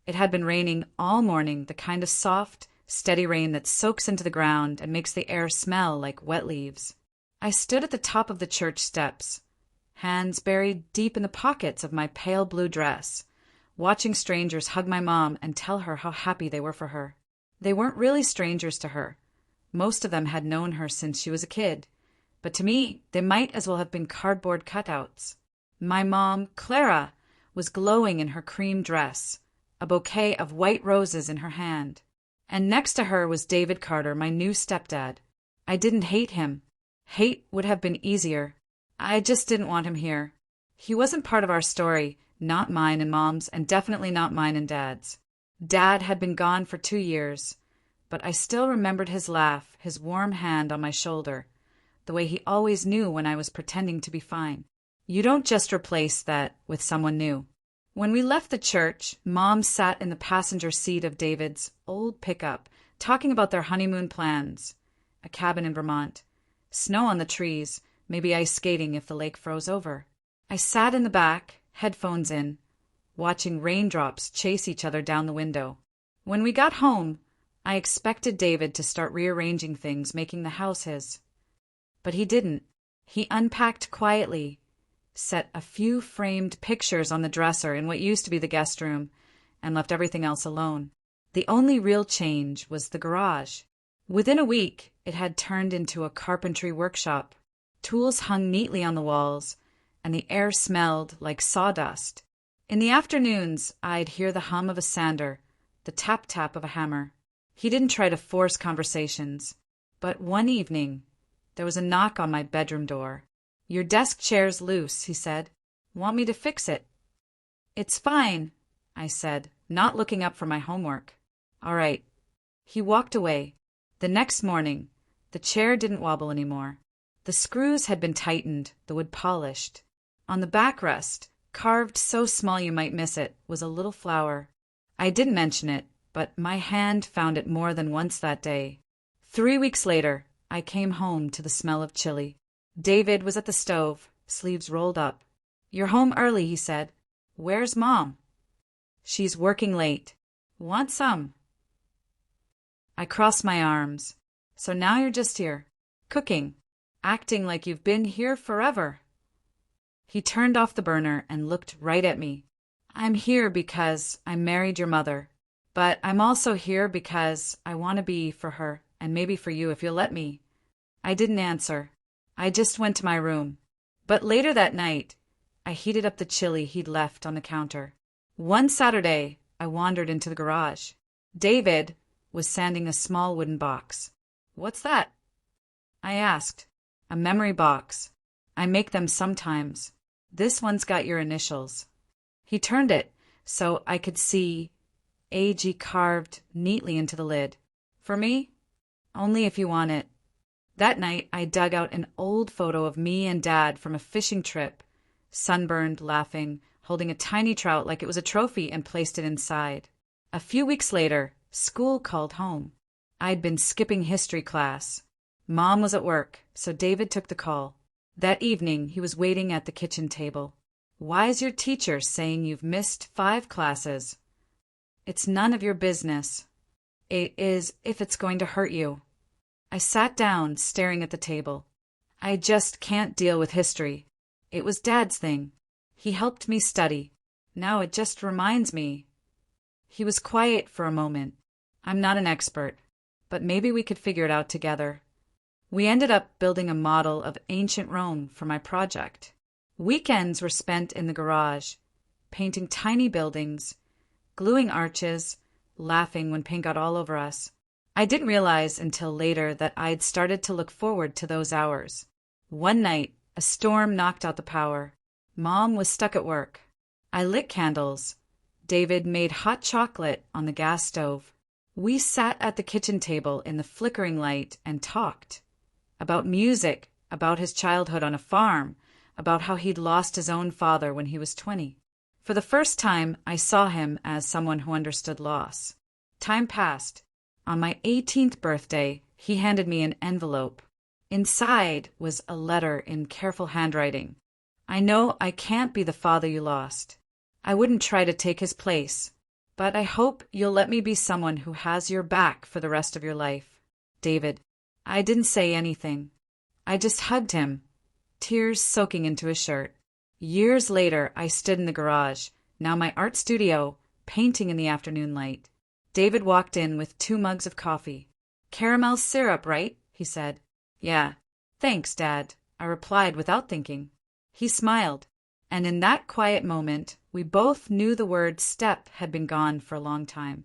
It had been raining all morning, the kind of soft, steady rain that soaks into the ground and makes the air smell like wet leaves. I stood at the top of the church steps, hands buried deep in the pockets of my pale blue dress, watching strangers hug my mom and tell her how happy they were for her. They weren't really strangers to her. Most of them had known her since she was a kid, but to me, they might as well have been cardboard cutouts. My mom, Clara, was glowing in her cream dress, a bouquet of white roses in her hand. And next to her was David Carter, my new stepdad. I didn't hate him. Hate would have been easier. I just didn't want him here. He wasn't part of our story, not mine and Mom's, and definitely not mine and Dad's. Dad had been gone for 2 years, but I still remembered his laugh, his warm hand on my shoulder, the way he always knew when I was pretending to be fine. You don't just replace that with someone new. When we left the church, Mom sat in the passenger seat of David's old pickup, talking about their honeymoon plans, a cabin in Vermont, snow on the trees, maybe ice skating if the lake froze over. I sat in the back, headphones in, watching raindrops chase each other down the window. When we got home, I expected David to start rearranging things, making the house his. But he didn't. He unpacked quietly, set a few framed pictures on the dresser in what used to be the guest room, and left everything else alone. The only real change was the garage. Within a week, it had turned into a carpentry workshop. Tools hung neatly on the walls, and the air smelled like sawdust. In the afternoons, I'd hear the hum of a sander, the tap-tap of a hammer. He didn't try to force conversations, but one evening, there was a knock on my bedroom door. "Your desk chair's loose," he said. "Want me to fix it?" "It's fine," I said, not looking up from my homework. "All right." He walked away. The next morning, the chair didn't wobble anymore. The screws had been tightened, the wood polished. On the backrest, carved so small you might miss it, was a little flower. I didn't mention it, but my hand found it more than once that day. 3 weeks later, I came home to the smell of chili. David was at the stove, sleeves rolled up. "You're home early," he said. "Where's Mom?" "She's working late. Want some?" I crossed my arms. "So now you're just here, cooking, acting like you've been here forever." He turned off the burner and looked right at me. "I'm here because I married your mother, but I'm also here because I want to be for her, and maybe for you if you'll let me." I didn't answer. I just went to my room. But later that night, I heated up the chili he'd left on the counter. One Saturday, I wandered into the garage. David was sanding a small wooden box. "What's that?" I asked. "A memory box. I make them sometimes. This one's got your initials." He turned it so I could see AG carved neatly into the lid. "For me? Only if you want it." That night, I dug out an old photo of me and Dad from a fishing trip, sunburned, laughing, holding a tiny trout like it was a trophy, and placed it inside. A few weeks later, school called home. I'd been skipping history class. Mom was at work, so David took the call. That evening, he was waiting at the kitchen table. "Why is your teacher saying you've missed 5 classes?" "It's none of your business." "It is if it's going to hurt you." I sat down, staring at the table. "I just can't deal with history. It was Dad's thing. He helped me study. Now it just reminds me." He was quiet for a moment. "I'm not an expert, but maybe we could figure it out together." We ended up building a model of ancient Rome for my project. Weekends were spent in the garage, painting tiny buildings, gluing arches, laughing when paint got all over us. I didn't realize until later that I'd started to look forward to those hours. One night, a storm knocked out the power. Mom was stuck at work. I lit candles. David made hot chocolate on the gas stove. We sat at the kitchen table in the flickering light and talked. About music, about his childhood on a farm, about how he'd lost his own father when he was 20. For the first time, I saw him as someone who understood loss. Time passed. On my 18th birthday, he handed me an envelope. Inside was a letter in careful handwriting. "I know I can't be the father you lost. I wouldn't try to take his place, But I hope you'll let me be someone who has your back for the rest of your life. David. I didn't say anything. I just hugged him, tears soaking into his shirt. Years later, I stood in the garage, now my art studio, painting in the afternoon light. David walked in with 2 mugs of coffee. Caramel syrup, right? He said. Yeah. Thanks, Dad, I replied without thinking. He smiled, and in that quiet moment, we both knew the word step had been gone for a long time.